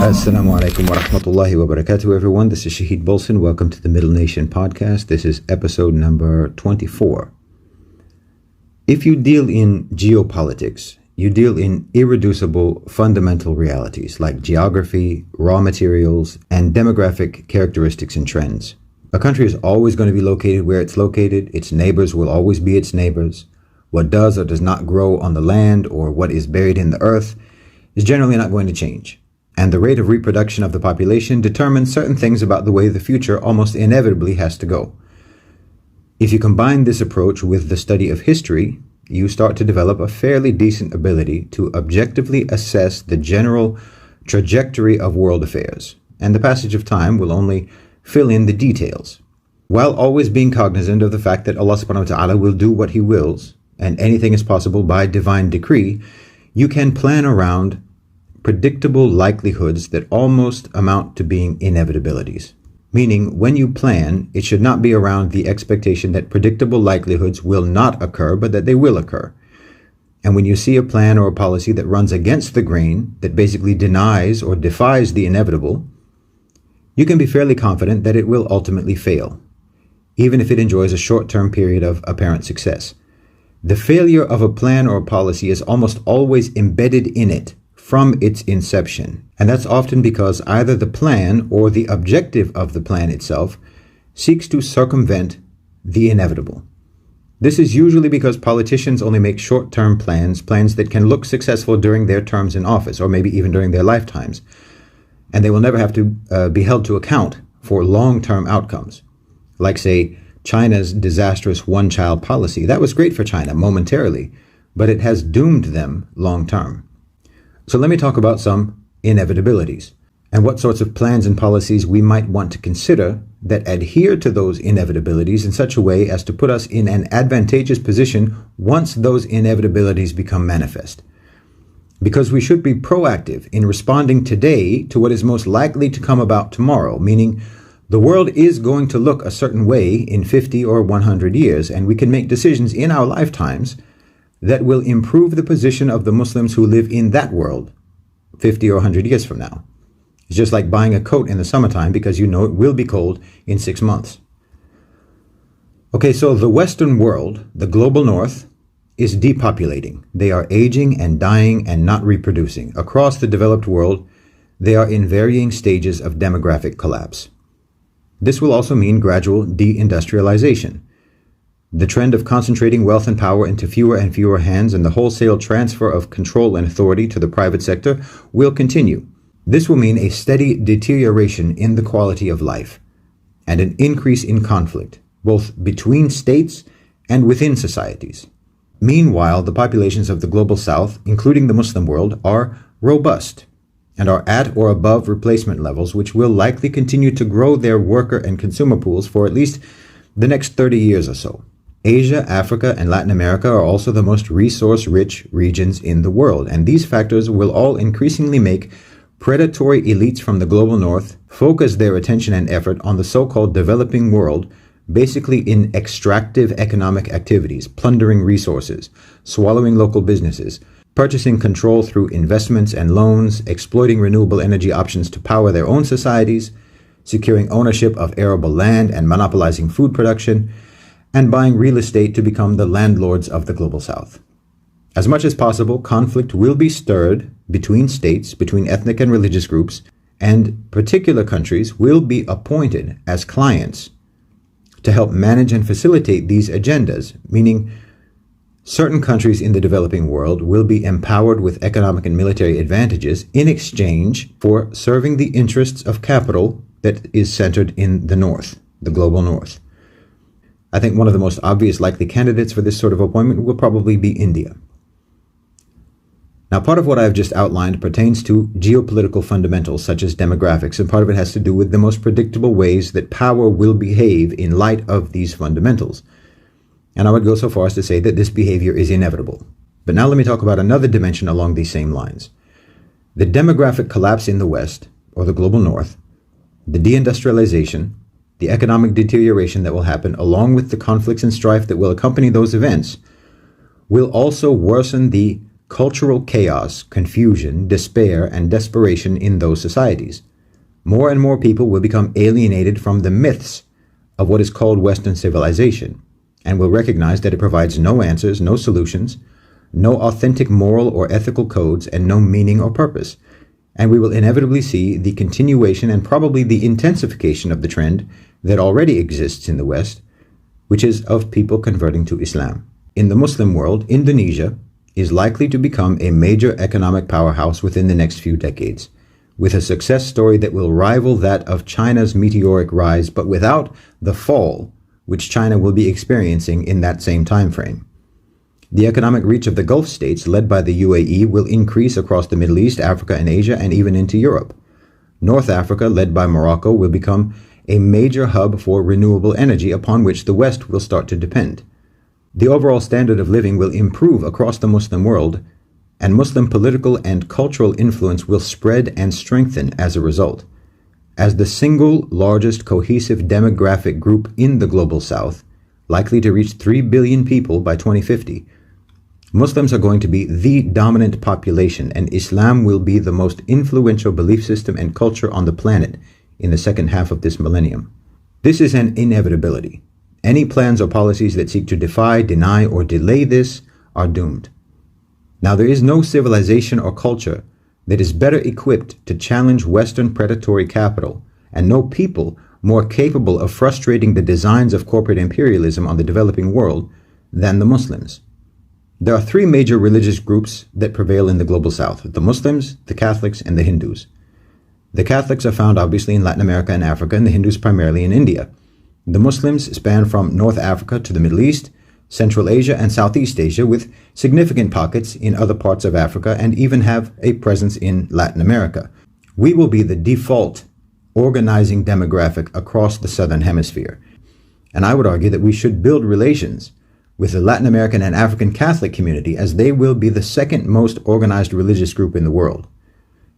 Assalamu alaikum wa rahmatullahi wa barakatuh, everyone. This is Shahid Bolson. Welcome to the Middle Nation podcast. This is episode number 24. If you deal in geopolitics, you deal in irreducible fundamental realities like geography, raw materials, and demographic characteristics and trends. A country is always going to be located where it's located. Its neighbors will always be its neighbors. What does or does not grow on the land or what is buried in the earth is generally not going to change. And the rate of reproduction of the population determines certain things about the way the future almost inevitably has to go. If you combine this approach with the study of history, you start to develop a fairly decent ability to objectively assess the general trajectory of world affairs, and the passage of time will only fill in the details, while always being cognizant of the fact that Allah subhanahu wa ta'ala will do what He wills, and anything is possible by divine decree. You can plan around predictable likelihoods that almost amount to being inevitabilities. Meaning, when you plan, it should not be around the expectation that predictable likelihoods will not occur, but that they will occur. And when you see a plan or a policy that runs against the grain, that basically denies or defies the inevitable, you can be fairly confident that it will ultimately fail, even if it enjoys a short-term period of apparent success. The failure of a plan or a policy is almost always embedded in it from its inception. And that's often because either the plan or the objective of the plan itself seeks to circumvent the inevitable. This is usually because politicians only make short-term plans that can look successful during their terms in office, or maybe even during their lifetimes. And they will never have to be held to account for long-term outcomes. Like, say, China's disastrous one-child policy. That was great for China momentarily, but it has doomed them long-term. So let me talk about some inevitabilities and what sorts of plans and policies we might want to consider that adhere to those inevitabilities in such a way as to put us in an advantageous position once those inevitabilities become manifest. Because we should be proactive in responding today to what is most likely to come about tomorrow, meaning the world is going to look a certain way in 50 or 100 years, and we can make decisions in our lifetimes that will improve the position of the Muslims who live in that world 50 or 100 years from now. It's just like buying a coat in the summertime because you know it will be cold in 6 months. Okay, so the Western world, the global North, is depopulating. They are aging and dying and not reproducing. Across the developed world, they are in varying stages of demographic collapse. This will also mean gradual deindustrialization. The trend of concentrating wealth and power into fewer and fewer hands and the wholesale transfer of control and authority to the private sector will continue. This will mean a steady deterioration in the quality of life and an increase in conflict, both between states and within societies. Meanwhile, the populations of the global South, including the Muslim world, are robust and are at or above replacement levels, which will likely continue to grow their worker and consumer pools for at least the next 30 years or so. Asia, Africa, and Latin America are also the most resource-rich regions in the world, and these factors will all increasingly make predatory elites from the global North focus their attention and effort on the so-called developing world, basically in extractive economic activities, plundering resources, swallowing local businesses, purchasing control through investments and loans, exploiting renewable energy options to power their own societies, securing ownership of arable land and monopolizing food production, and buying real estate to become the landlords of the global South. As much as possible, conflict will be stirred between states, between ethnic and religious groups, and particular countries will be appointed as clients to help manage and facilitate these agendas, meaning certain countries in the developing world will be empowered with economic and military advantages in exchange for serving the interests of capital that is centered in the North, the global North. I think one of the most obvious likely candidates for this sort of appointment will probably be India. Now, part of what I've just outlined pertains to geopolitical fundamentals such as demographics, and part of it has to do with the most predictable ways that power will behave in light of these fundamentals. And I would go so far as to say that this behavior is inevitable. But now let me talk about another dimension along these same lines. The demographic collapse in the West, or the global North, the deindustrialization, the economic deterioration that will happen, along with the conflicts and strife that will accompany those events, will also worsen the cultural chaos, confusion, despair, and desperation in those societies. More and more people will become alienated from the myths of what is called Western civilization, and will recognize that it provides no answers, no solutions, no authentic moral or ethical codes, and no meaning or purpose. And we will inevitably see the continuation and probably the intensification of the trend that already exists in the West, which is of people converting to Islam. In the Muslim world, Indonesia is likely to become a major economic powerhouse within the next few decades, with a success story that will rival that of China's meteoric rise, but without the fall which China will be experiencing in that same time frame. The economic reach of the Gulf states, led by the UAE, will increase across the Middle East, Africa, and Asia, and even into Europe. North Africa, led by Morocco, will become a major hub for renewable energy upon which the West will start to depend. The overall standard of living will improve across the Muslim world, and Muslim political and cultural influence will spread and strengthen as a result. As the single largest cohesive demographic group in the global South, likely to reach 3 billion people by 2050, Muslims are going to be the dominant population, and Islam will be the most influential belief system and culture on the planet in the second half of this millennium. This is an inevitability. Any plans or policies that seek to defy, deny, or delay this are doomed. Now, there is no civilization or culture that is better equipped to challenge Western predatory capital, and no people more capable of frustrating the designs of corporate imperialism on the developing world than the Muslims. There are three major religious groups that prevail in the global South: the Muslims, the Catholics, and the Hindus. The Catholics are found obviously in Latin America and Africa, and the Hindus primarily in India. The Muslims span from North Africa to the Middle East, Central Asia, and Southeast Asia, with significant pockets in other parts of Africa, and even have a presence in Latin America. We will be the default organizing demographic across the Southern Hemisphere. And I would argue that we should build relations with the Latin American and African Catholic community, as they will be the second most organized religious group in the world.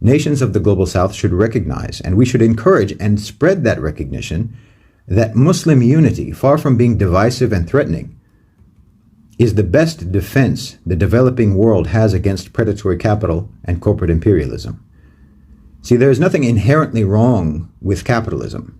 Nations of the global South should recognize, and we should encourage and spread that recognition, that Muslim unity, far from being divisive and threatening, is the best defense the developing world has against predatory capital and corporate imperialism. See, there is nothing inherently wrong with capitalism.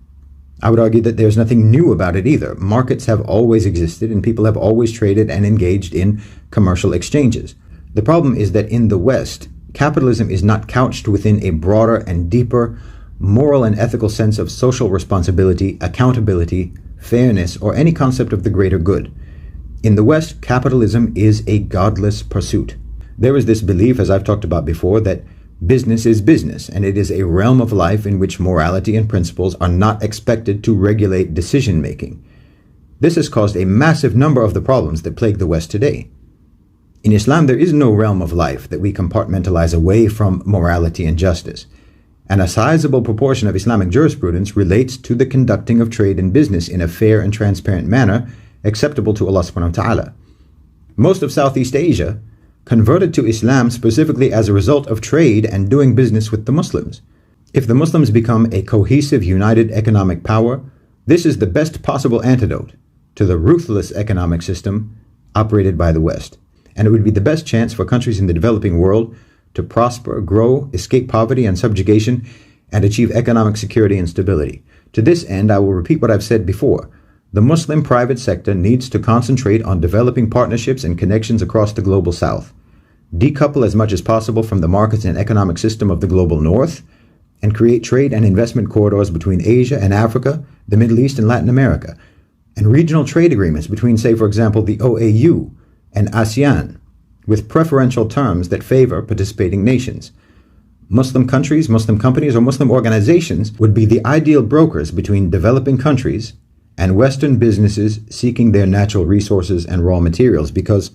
I would argue that there's nothing new about it either. Markets have always existed, and people have always traded and engaged in commercial exchanges. The problem is that in the West, capitalism is not couched within a broader and deeper moral and ethical sense of social responsibility, accountability, fairness, or any concept of the greater good. In the West, capitalism is a godless pursuit. There is this belief, as I've talked about before, that business is business, and it is a realm of life in which morality and principles are not expected to regulate decision-making. This has caused a massive number of the problems that plague the West today. In Islam, there is no realm of life that we compartmentalize away from morality and justice, and a sizable proportion of Islamic jurisprudence relates to the conducting of trade and business in a fair and transparent manner acceptable to Allah subhanahu wa ta'ala. Most of Southeast Asia converted to Islam specifically as a result of trade and doing business with the Muslims. If the Muslims become a cohesive, united economic power, this is the best possible antidote to the ruthless economic system operated by the West. And it would be the best chance for countries in the developing world to prosper, grow, escape poverty and subjugation, and achieve economic security and stability. To this end, I will repeat what I've said before. The Muslim private sector needs to concentrate on developing partnerships and connections across the global South, decouple as much as possible from the markets and economic system of the global North, and create trade and investment corridors between Asia and Africa, the Middle East and Latin America, and regional trade agreements between, say, for example, the OAU and ASEAN, with preferential terms that favor participating nations. Muslim countries, Muslim companies, or Muslim organizations would be the ideal brokers between developing countries and Western businesses seeking their natural resources and raw materials, because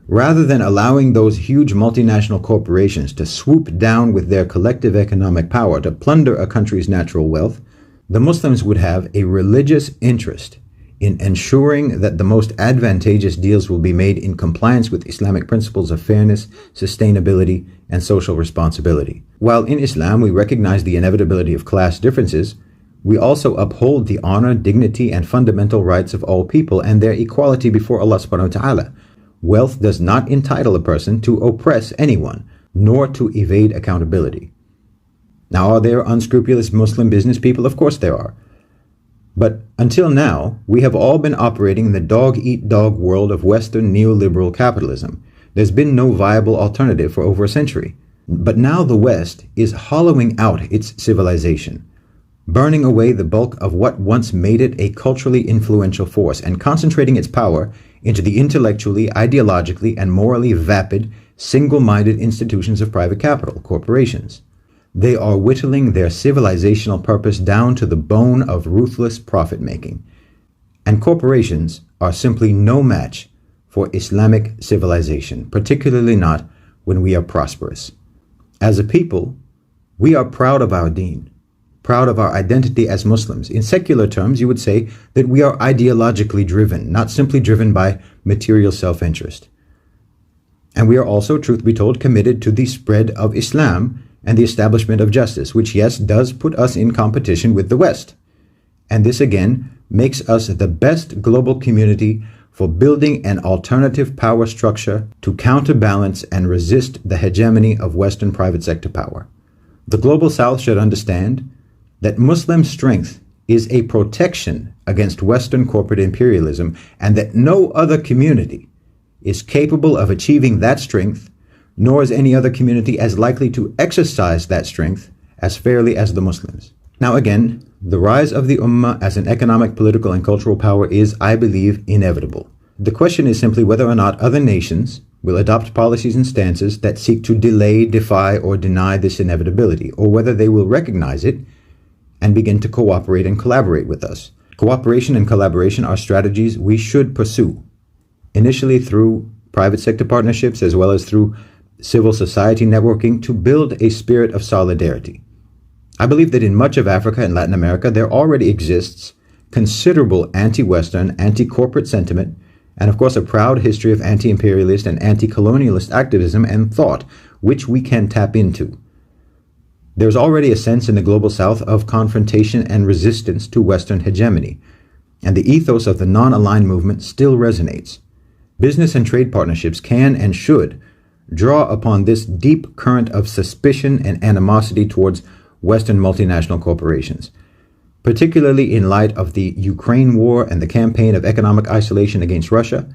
rather than allowing those huge multinational corporations to swoop down with their collective economic power to plunder a country's natural wealth, the Muslims would have a religious interest in ensuring that the most advantageous deals will be made in compliance with Islamic principles of fairness, sustainability, and social responsibility. While in Islam we recognize the inevitability of class differences, we also uphold the honor, dignity, and fundamental rights of all people and their equality before Allah subhanahu wa ta'ala. Wealth does not entitle a person to oppress anyone, nor to evade accountability. Now, are there unscrupulous Muslim business people? Of course there are. But until now, we have all been operating in the dog-eat-dog world of Western neoliberal capitalism. There's been no viable alternative for over a century. But now the West is hollowing out its civilization, burning away the bulk of what once made it a culturally influential force and concentrating its power into the intellectually, ideologically, and morally vapid, single-minded institutions of private capital, corporations. They are whittling their civilizational purpose down to the bone of ruthless profit-making. And corporations are simply no match for Islamic civilization, particularly not when we are prosperous. As a people, we are proud of our deen, proud of our identity as Muslims. In secular terms, you would say that we are ideologically driven, not simply driven by material self-interest. And we are also, truth be told, committed to the spread of Islam and the establishment of justice, which, yes, does put us in competition with the West. And this, again, makes us the best global community for building an alternative power structure to counterbalance and resist the hegemony of Western private sector power. The Global South should understand that Muslim strength is a protection against Western corporate imperialism, and that no other community is capable of achieving that strength, nor is any other community as likely to exercise that strength as fairly as the Muslims. Now again, the rise of the Ummah as an economic, political, and cultural power is, I believe, inevitable. The question is simply whether or not other nations will adopt policies and stances that seek to delay, defy, or deny this inevitability, or whether they will recognize it and begin to cooperate and collaborate with us. Cooperation and collaboration are strategies we should pursue, initially through private sector partnerships as well as through civil society networking, to build a spirit of solidarity. I believe that in much of Africa and Latin America, there already exists considerable anti-Western, anti-corporate sentiment, and of course a proud history of anti-imperialist and anti-colonialist activism and thought, which we can tap into. There's already a sense in the Global South of confrontation and resistance to Western hegemony, and the ethos of the non-aligned movement still resonates. Business and trade partnerships can and should draw upon this deep current of suspicion and animosity towards Western multinational corporations, particularly in light of the Ukraine war and the campaign of economic isolation against Russia,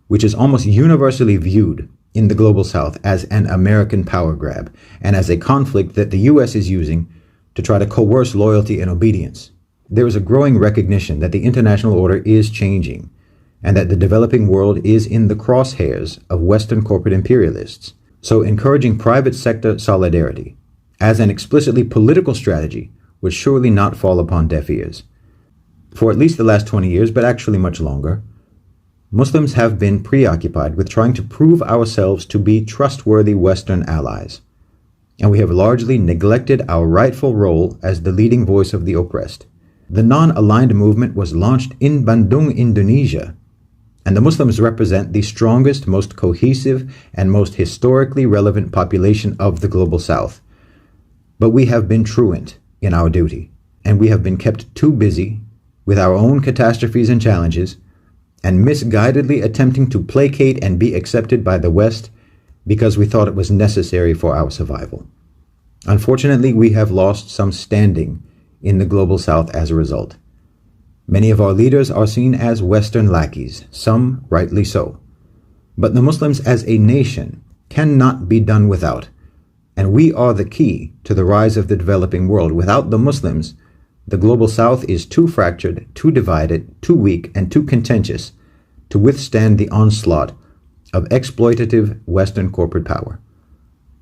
which is almost universally viewed in the Global South as an American power grab and as a conflict that the U.S. is using to try to coerce loyalty and obedience. There is a growing recognition that the international order is changing and that the developing world is in the crosshairs of Western corporate imperialists. So encouraging private sector solidarity as an explicitly political strategy would surely not fall upon deaf ears. For at least the last 20 years, but actually much longer, Muslims have been preoccupied with trying to prove ourselves to be trustworthy Western allies, and we have largely neglected our rightful role as the leading voice of the oppressed. The non-aligned movement was launched in Bandung, Indonesia, and the Muslims represent the strongest, most cohesive, and most historically relevant population of the Global South. But we have been truant in our duty, and we have been kept too busy with our own catastrophes and challenges, and misguidedly attempting to placate and be accepted by the West because we thought it was necessary for our survival. Unfortunately, we have lost some standing in the Global South as a result. Many of our leaders are seen as Western lackeys, some rightly so. But the Muslims as a nation cannot be done without, and we are the key to the rise of the developing world. Without the Muslims, the Global South is too fractured, too divided, too weak, and too contentious to withstand the onslaught of exploitative Western corporate power.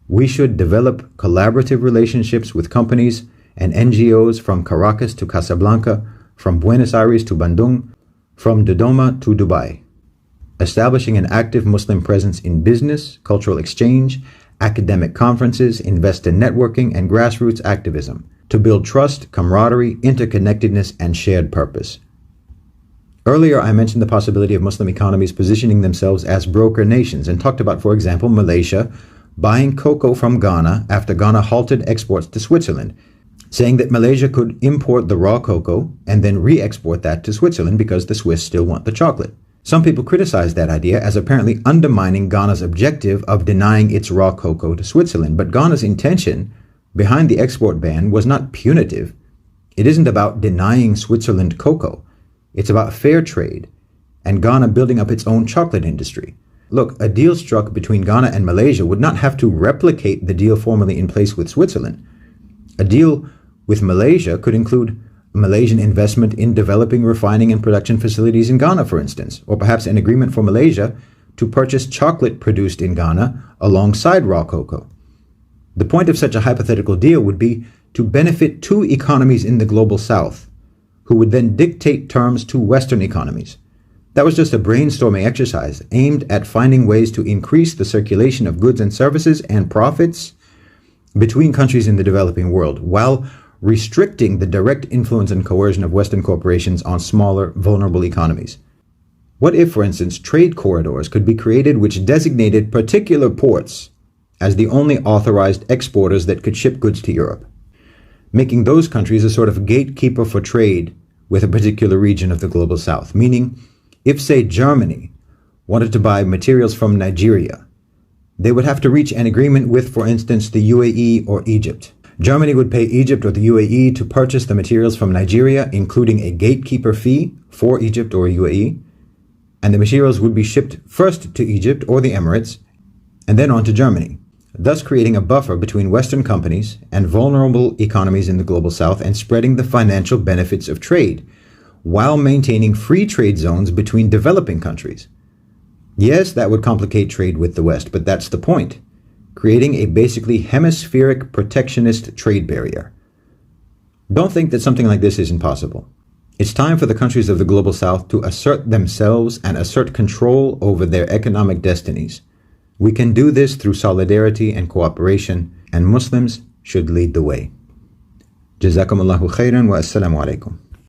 We should develop collaborative relationships with companies and NGOs from Caracas to Casablanca, from Buenos Aires to Bandung, from Dodoma to Dubai, establishing an active Muslim presence in business, cultural exchange, academic conferences, investor networking, and grassroots activism to build trust, camaraderie, interconnectedness, and shared purpose. Earlier, I mentioned the possibility of Muslim economies positioning themselves as broker nations and talked about, for example, Malaysia buying cocoa from Ghana after Ghana halted exports to Switzerland, saying that Malaysia could import the raw cocoa and then re-export that to Switzerland because the Swiss still want the chocolate. Some people criticize that idea as apparently undermining Ghana's objective of denying its raw cocoa to Switzerland. But Ghana's intention behind the export ban was not punitive. It isn't about denying Switzerland cocoa. It's about fair trade and Ghana building up its own chocolate industry. Look, a deal struck between Ghana and Malaysia would not have to replicate the deal formerly in place with Switzerland. A deal with Malaysia could include Malaysian investment in developing refining and production facilities in Ghana, for instance, or perhaps an agreement for Malaysia to purchase chocolate produced in Ghana alongside raw cocoa. The point of such a hypothetical deal would be to benefit two economies in the global south, who would then dictate terms to Western economies. That was just a brainstorming exercise aimed at finding ways to increase the circulation of goods and services and profits between countries in the developing world, while restricting the direct influence and coercion of Western corporations on smaller, vulnerable economies. What if, for instance, trade corridors could be created which designated particular ports as the only authorized exporters that could ship goods to Europe, making those countries a sort of gatekeeper for trade with a particular region of the global south? Meaning, if, say, Germany wanted to buy materials from Nigeria, they would have to reach an agreement with, for instance, the UAE or Egypt. Germany would pay Egypt or the UAE to purchase the materials from Nigeria, including a gatekeeper fee for Egypt or UAE, and the materials would be shipped first to Egypt or the Emirates, and then on to Germany, thus creating a buffer between Western companies and vulnerable economies in the global south and spreading the financial benefits of trade, while maintaining free trade zones between developing countries. Yes, that would complicate trade with the West, but that's the point. Creating a basically hemispheric protectionist trade barrier. Don't think that something like this isn't possible. It's time for the countries of the global south to assert themselves and assert control over their economic destinies. We can do this through solidarity and cooperation, and Muslims should lead the way. Jazakumullahu khairan wa assalamu alaikum.